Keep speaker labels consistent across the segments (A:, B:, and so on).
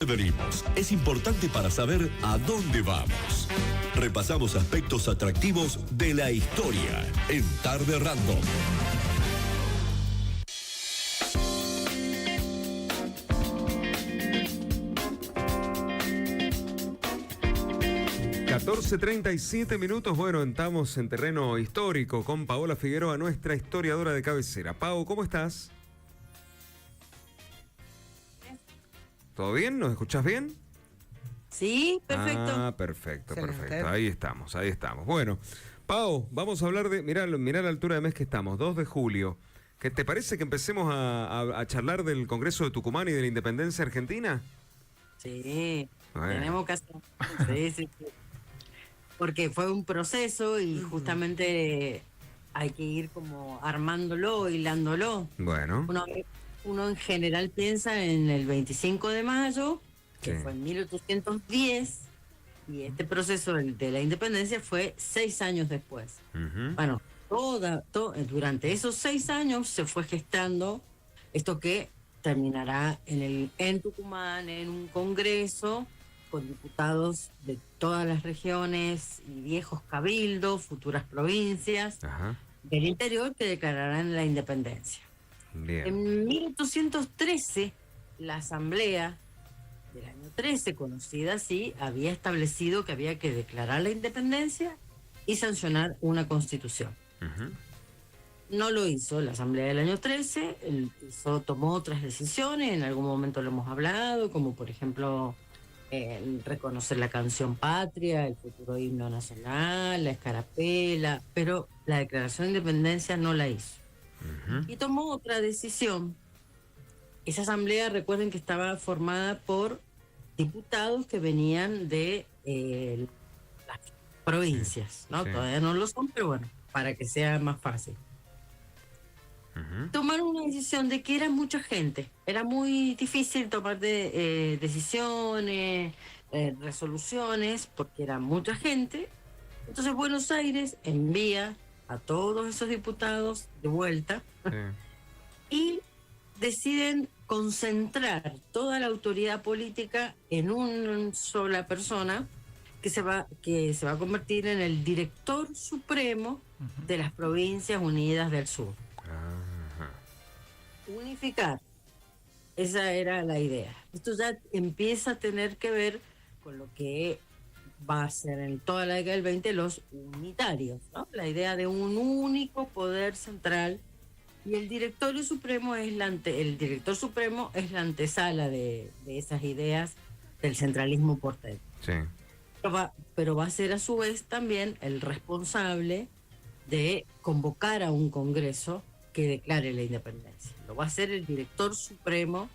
A: Venimos es importante para saber a dónde vamos. Repasamos aspectos atractivos de la historia en Tarde Random.
B: (14:37). Bueno, estamos en terreno histórico con Paola Figueroa, nuestra historiadora de cabecera. Pau, ¿cómo estás? ¿Todo bien? ¿Nos escuchás bien?
C: Sí, perfecto.
B: Ah, perfecto. Ahí estamos. Bueno, Pau, vamos a hablar de... Mirá la altura de mes que estamos, 2 de julio. ¿Qué te parece que empecemos a charlar del Congreso de Tucumán y de la Independencia Argentina?
C: Sí,
B: Bueno.
C: tenemos que hacer... Sí. Porque fue un proceso y justamente hay que ir como armándolo, hilándolo.
B: Bueno.
C: Uno en general piensa en el 25 de mayo, que
B: Sí.
C: fue en 1810, y este proceso de la independencia fue 6 años después.
B: Uh-huh.
C: Bueno, durante esos 6 años se fue gestando esto que terminará en Tucumán, en un congreso con diputados de todas las regiones y viejos cabildos, futuras provincias
B: Ajá.
C: del interior que declararán la independencia.
B: Bien.
C: En 1813, la Asamblea del año 13, conocida así, había establecido que había que declarar la independencia y sancionar una constitución.
B: Uh-huh.
C: No lo hizo la Asamblea del año 13, tomó otras decisiones, en algún momento lo hemos hablado, como por ejemplo reconocer la canción patria, el futuro himno nacional, la escarapela, pero la declaración de independencia no la hizo.
B: Uh-huh.
C: Y tomó otra decisión. Esa asamblea, recuerden que estaba formada por diputados que venían de las provincias, ¿no?
B: Sí.
C: Todavía no lo son, pero bueno, para que sea más fácil.
B: Uh-huh.
C: Tomaron una decisión de que era mucha gente, era muy difícil tomar decisiones, resoluciones, porque era mucha gente. Entonces Buenos Aires envía a todos esos diputados de vuelta y deciden concentrar toda la autoridad política en una sola persona que se va a convertir en el director supremo de las Provincias Unidas del Sur.
B: Ajá.
C: Unificar. Esa era la idea. Esto ya empieza a tener que ver con lo que va a ser en toda la década del 20 los unitarios, ¿no? La idea de un único poder central, y el director supremo es la antesala de esas ideas del centralismo porteño.
B: Sí.
C: Pero va a ser a su vez también el responsable de convocar a un congreso que declare la independencia. Lo va a ser el director supremo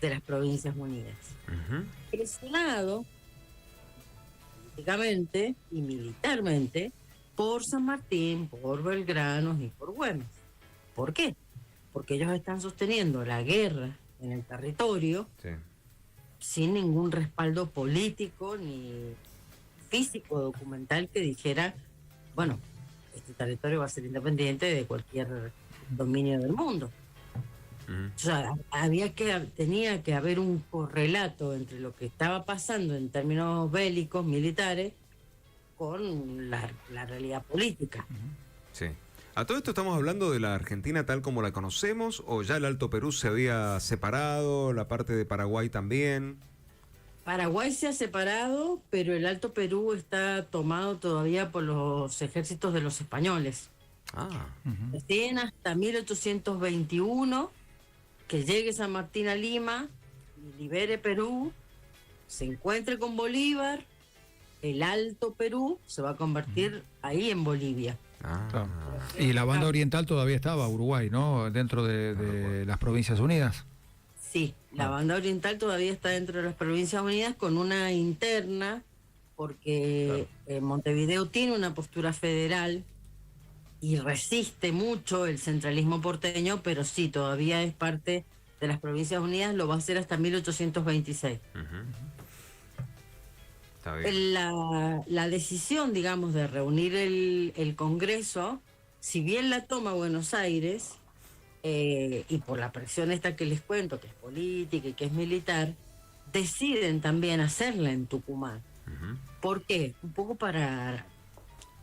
C: de las Provincias Unidas.
B: Uh-huh.
C: Presionado políticamente y militarmente por San Martín, por Belgrano y por Güemes. ¿Por qué? Porque ellos están sosteniendo la guerra en el territorio sin ningún respaldo político ni físico documental que dijera, bueno, este territorio va a ser independiente de cualquier dominio del mundo.
B: Uh-huh.
C: O sea, tenía que haber un correlato entre lo que estaba pasando en términos bélicos, militares, con la realidad política.
B: Sí. ¿A todo esto estamos hablando de la Argentina tal como la conocemos, o ya el Alto Perú se había separado, la parte de Paraguay también?
C: Paraguay se ha separado, pero el Alto Perú está tomado todavía por los ejércitos de los españoles.
B: Ah.
C: Recién hasta 1821, que llegue San Martín a Lima, y libere Perú, se encuentre con Bolívar, el Alto Perú se va a convertir ahí en Bolivia.
D: Claro. Y la banda oriental todavía estaba, Uruguay, ¿no? Dentro de las Provincias Unidas.
C: Sí, la banda oriental todavía está dentro de las Provincias Unidas con una interna, porque Montevideo tiene una postura federal y resiste mucho el centralismo porteño, pero sí, todavía es parte de las Provincias Unidas, lo va a hacer hasta 1826.
B: Uh-huh. Está bien.
C: La decisión, digamos, de reunir el Congreso, si bien la toma Buenos Aires, y por la presión esta que les cuento, que es política y que es militar, deciden también hacerla en Tucumán. ¿Por qué? Un poco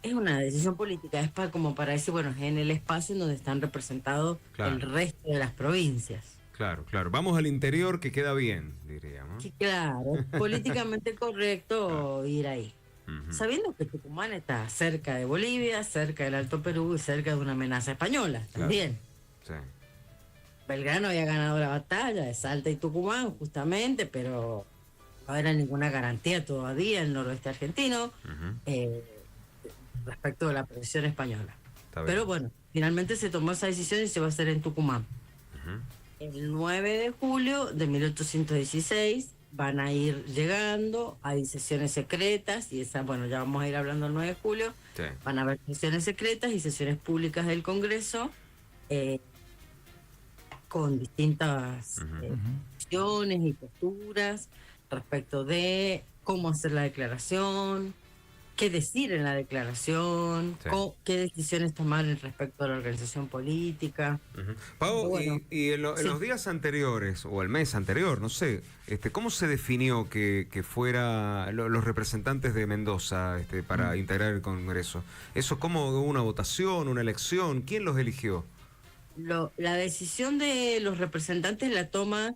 C: es una decisión política, es como para decir, bueno, es en el espacio en donde están representados el resto de las provincias.
B: Claro, claro. Vamos al interior que queda bien, diríamos.
C: Sí, claro, es políticamente correcto ir ahí. Sabiendo que Tucumán está cerca de Bolivia, cerca del Alto Perú y cerca de una amenaza española también.
B: Sí.
C: Belgrano había ganado la batalla de Salta y Tucumán, justamente, pero no era ninguna garantía todavía el noroeste argentino respecto de la presión española. Pero bueno, finalmente se tomó esa decisión y se va a hacer en Tucumán. El 9 de julio de 1816 van a ir llegando, hay sesiones secretas, y bueno, ya vamos a ir hablando el 9 de julio, van a haber sesiones secretas y sesiones públicas del Congreso, con distintas opciones y posturas respecto de cómo hacer la declaración, qué decir en la declaración, qué decisiones tomar respecto a la organización política.
B: Pau, bueno, y en los días anteriores, o el mes anterior, no sé, ¿cómo se definió que fuera los representantes de Mendoza para integrar el Congreso? ¿Eso cómo hubo una votación, una elección? ¿Quién los eligió?
C: La decisión de los representantes la toma,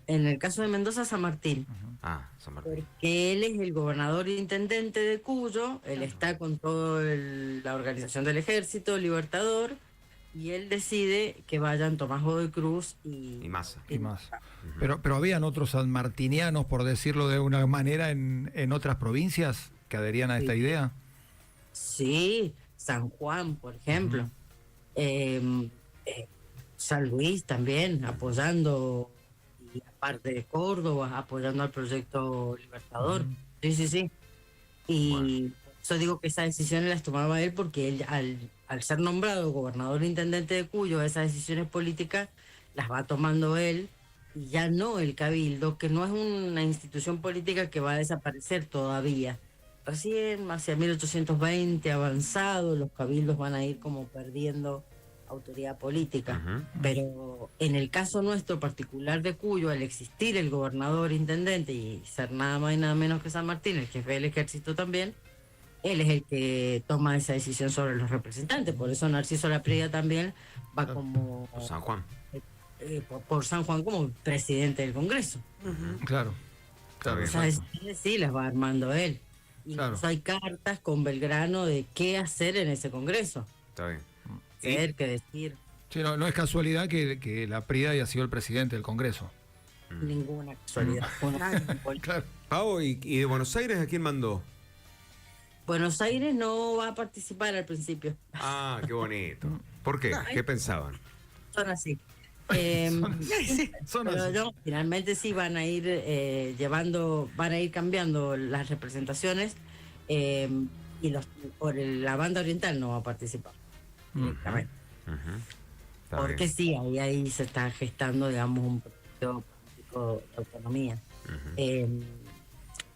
C: en el caso de Mendoza, San Martín.
B: San Martín.
C: Porque él es el gobernador e intendente de Cuyo, él está con toda la organización del Ejército Libertador, y él decide que vayan Tomás Godoy Cruz y
B: Massa.
D: Pero habían otros sanmartinianos, por decirlo de una manera, en otras provincias que adherían a esta idea.
C: Sí, San Juan, por ejemplo. San Luis también, apoyando, y aparte de Córdoba, apoyando al proyecto Libertador. Sí. Y yo digo que esas decisiones las tomaba él porque él, al ser nombrado gobernador intendente de Cuyo, esas decisiones políticas las va tomando él, y ya no el Cabildo, que no es una institución política que va a desaparecer todavía. Recién, hacia 1820 avanzado, los cabildos van a ir como perdiendo autoridad política, pero en el caso nuestro particular de Cuyo, al existir el gobernador intendente y ser nada más y nada menos que San Martín, el jefe del ejército también, él es el que toma esa decisión sobre los representantes. Por eso Narciso Laprida también va como
B: San Juan,
C: por San Juan como presidente del Congreso.
D: Claro.
C: Esas decisiones sí las va armando él. Incluso hay cartas con Belgrano de qué hacer en ese Congreso.
B: Está bien.
C: Que decir.
D: Sí, no es casualidad que Laprida haya sido el presidente del Congreso.
C: Ninguna casualidad.
D: Claro.
B: Pau, ¿y de Buenos Aires a quién mandó?
C: Buenos Aires no va a participar al principio.
B: Qué bonito. ¿Por qué? ¿Qué pensaban?
C: Son así.
D: Son así.
C: Finalmente sí van a ir van a ir cambiando las representaciones, y la banda oriental no va a participar. Porque sí, ahí se está gestando, digamos, un proyecto político de autonomía.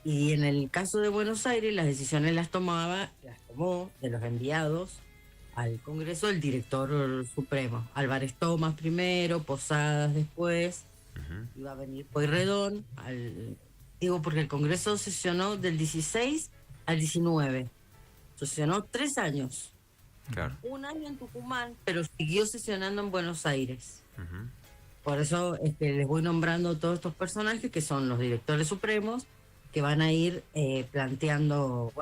C: Y en el caso de Buenos Aires, las decisiones las tomó de los enviados al Congreso el director supremo, Álvarez Tomás primero, Posadas después, iba a venir Pueyrredón, porque el Congreso sesionó del 16 al 19, sesionó 3 años.
B: Claro.
C: Un año en Tucumán, pero siguió sesionando en Buenos Aires. Por eso les voy nombrando todos estos personajes que son los directores supremos, que van a ir planteando,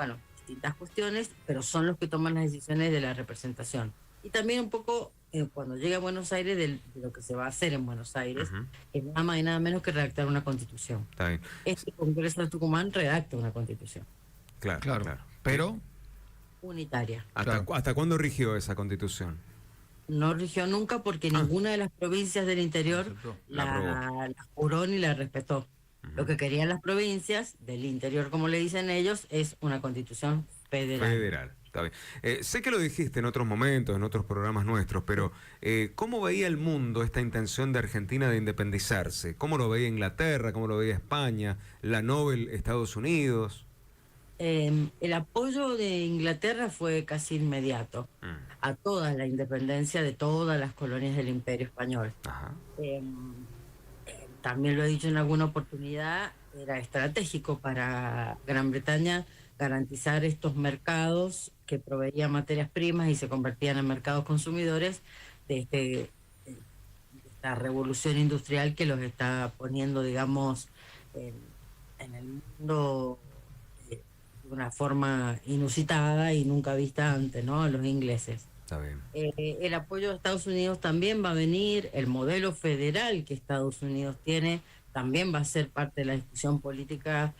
C: distintas cuestiones, pero son los que toman las decisiones de la representación. Y también un poco, cuando llega a Buenos Aires, de lo que se va a hacer en Buenos Aires, es nada más y nada menos que redactar una constitución.
B: Está bien.
C: Este Congreso de Tucumán redacta una constitución.
B: Claro.
D: Pero
C: unitaria.
B: ¿Hasta cuándo rigió esa constitución?
C: No rigió nunca porque ninguna de las provincias del interior la juró ni la respetó. Lo que querían las provincias del interior, como le dicen ellos, es una constitución federal.
B: Está bien. Sé que lo dijiste en otros momentos, en otros programas nuestros, pero ¿cómo veía el mundo esta intención de Argentina de independizarse? ¿Cómo lo veía Inglaterra? ¿Cómo lo veía España? ¿La Nobel Estados Unidos?
C: El apoyo de Inglaterra fue casi inmediato a toda la independencia de todas las colonias del Imperio Español. También lo he dicho en alguna oportunidad, era estratégico para Gran Bretaña garantizar estos mercados que proveían materias primas y se convertían en mercados consumidores de esta revolución industrial que los está poniendo, digamos, en el mundo de una forma inusitada y nunca vista antes, ¿no? A los ingleses.
B: Está bien.
C: El apoyo de Estados Unidos también va a venir, el modelo federal que Estados Unidos tiene también va a ser parte de la discusión política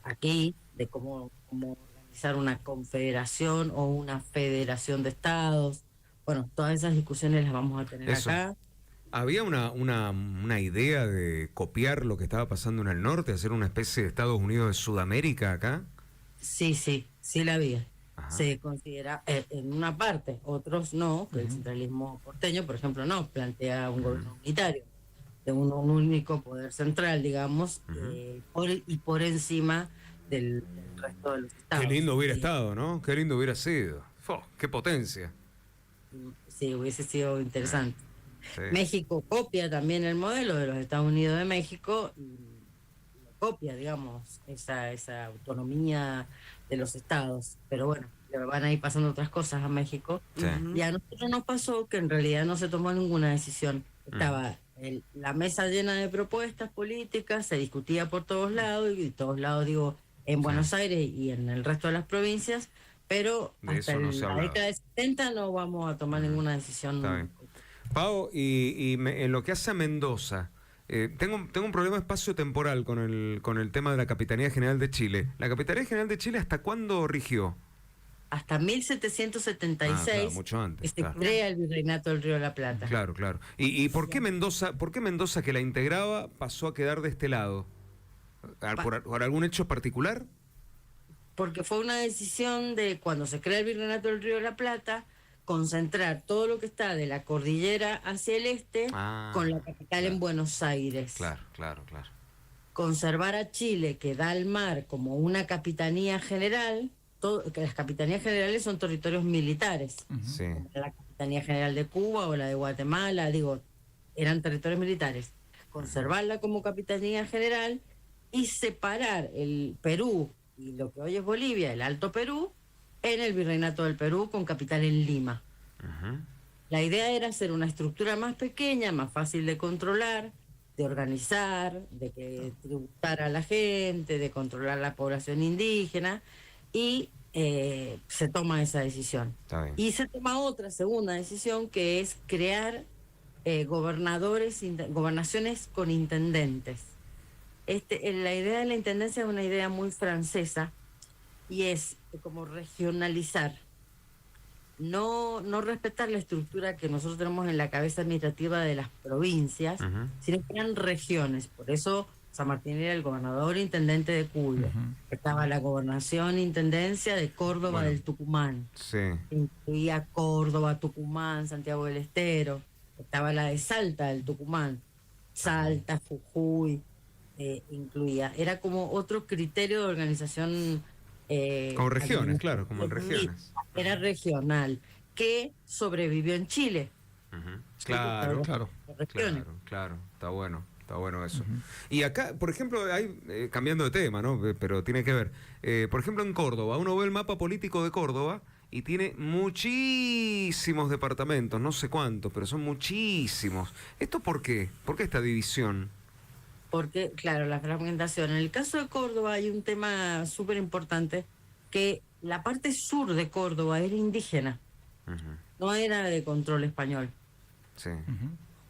C: aquí, de cómo organizar una confederación o una federación de estados. Bueno, todas esas discusiones las vamos a tener acá.
B: ¿Había una idea de copiar lo que estaba pasando en el norte, hacer una especie de Estados Unidos de Sudamérica acá?
C: Sí la había.
B: Ajá.
C: Se considera, en una parte, otros no, que el centralismo porteño, por ejemplo, no, plantea un gobierno unitario, de un único poder central, digamos, y por encima del resto de los estados.
B: Qué lindo hubiera estado, ¿no? Qué lindo hubiera sido. ¡Qué potencia!
C: Sí, hubiese sido interesante.
B: Sí.
C: México copia también el modelo de los Estados Unidos de México y copia, digamos, esa autonomía de los estados, pero bueno, le van a ir pasando otras cosas a México.
B: Sí.
C: Y a nosotros nos pasó que en realidad no se tomó ninguna decisión. Estaba la mesa llena de propuestas políticas, se discutía por todos lados, y todos lados digo, en Buenos Aires y en el resto de las provincias, pero
B: De
C: hasta
B: eso no se
C: la
B: hablaba.
C: década de 70 no vamos a tomar ninguna decisión.
B: Está bien. Pau, en lo que hace a Mendoza, tengo un problema espacio-temporal con el tema de la Capitanía General de Chile. ¿La Capitanía General de Chile hasta cuándo rigió?
C: Hasta 1776,
B: claro, mucho antes,
C: que se
B: claro.
C: crea el Virreinato del Río de la Plata.
B: Claro. ¿Y por qué Mendoza, que la integraba, pasó a quedar de este lado? ¿Por algún hecho particular?
C: Porque fue una decisión de cuando se crea el Virreinato del Río de la Plata, concentrar todo lo que está de la cordillera hacia el este con la capital en Buenos Aires.
B: Claro.
C: Conservar a Chile, que da al mar, como una capitanía general, que las capitanías generales son territorios militares.
B: Sí.
C: Como la Capitanía General de Cuba o la de Guatemala, digo, eran territorios militares. Conservarla como capitanía general y separar el Perú y lo que hoy es Bolivia, el Alto Perú, en el Virreinato del Perú con capital en Lima. La idea era hacer una estructura más pequeña, más fácil de controlar, de organizar, de que tributara a la gente, de controlar la población indígena, y se toma esa decisión.
B: Está bien.
C: Y se toma otra segunda decisión, que es crear gobernaciones con intendentes. La idea de la intendencia es una idea muy francesa y es como regionalizar, no respetar la estructura que nosotros tenemos en la cabeza administrativa de las provincias, sino que eran regiones. Por eso San Martín era el gobernador intendente de Cuyo. Estaba la gobernación intendencia de Córdoba del Tucumán.
B: Sí.
C: Incluía Córdoba, Tucumán, Santiago del Estero. Estaba la de Salta del Tucumán. Salta, Jujuy, incluía. Era como otro criterio de organización.
B: Como regiones, claro, como en regiones.
C: Era regional, que sobrevivió en Chile.
B: Claro.
C: Regiones.
B: Claro, está bueno eso. Y acá, por ejemplo, hay, cambiando de tema, ¿no? Pero tiene que ver, por ejemplo, en Córdoba, uno ve el mapa político de Córdoba y tiene muchísimos departamentos, no sé cuántos, pero son muchísimos. ¿Esto por qué? ¿Por qué esta división?
C: Porque, claro, la fragmentación. En el caso de Córdoba hay un tema súper importante, que la parte sur de Córdoba era indígena, no era de control español.
B: Sí.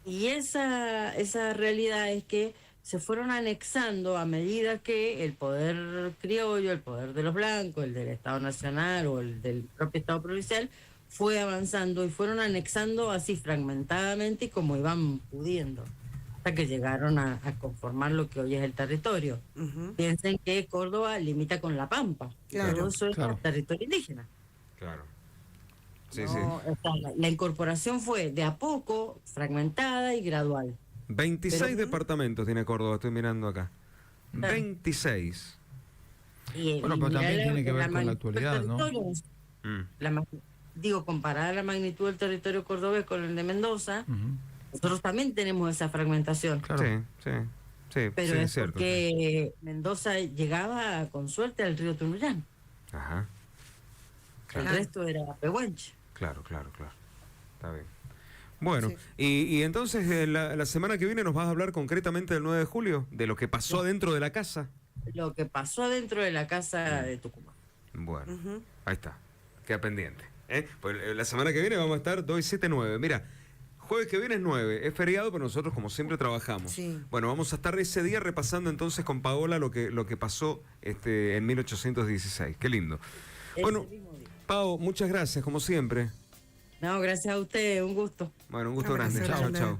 C: Y esa realidad es que se fueron anexando a medida que el poder criollo, el poder de los blancos, el del Estado Nacional o el del propio Estado Provincial, fue avanzando y fueron anexando así fragmentadamente y como iban pudiendo, hasta que llegaron a conformar lo que hoy es el territorio. Piensen que Córdoba limita con La Pampa. Todo eso es territorio indígena.
B: Claro. Sí.
C: O sea, la incorporación fue de a poco, fragmentada y gradual.
B: 26 departamentos tiene Córdoba, estoy mirando acá.
C: Claro.
B: 26.
D: Bueno, pero también tiene que ver con la actualidad, ¿no?
C: Digo, comparada la magnitud del territorio cordobés con el de Mendoza, nosotros también tenemos esa fragmentación.
D: Claro.
B: Sí. Sí,
C: pero
B: sí,
C: es
B: cierto.
C: porque Mendoza llegaba con suerte al río Tunuyán.
B: Ajá.
C: El resto era Pehuenche.
B: Claro. Está bien. Bueno,
E: Sí.
B: y entonces la semana que viene nos vas a hablar concretamente del 9 de julio, de lo que pasó dentro de la casa.
C: Lo que pasó adentro de la casa de Tucumán.
B: Bueno, ahí está. Queda pendiente. Pues la semana que viene vamos a estar 2 y 7, 9. Mira, jueves que viene es 9. Es feriado, pero nosotros como siempre trabajamos.
E: Sí.
B: Bueno, vamos a estar ese día repasando entonces con Paola lo que pasó en 1816. Qué lindo. Bueno,
C: mismo día.
B: Pao, muchas gracias, como siempre.
C: No, gracias a usted, un gusto.
B: Bueno, un gusto
E: Abrazo
B: grande. Chao,
E: grande.
B: chao.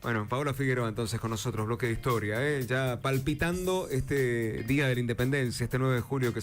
B: Bueno, Paola Figueroa entonces con nosotros, bloque de historia, ya palpitando este Día de la Independencia, este 9 de julio que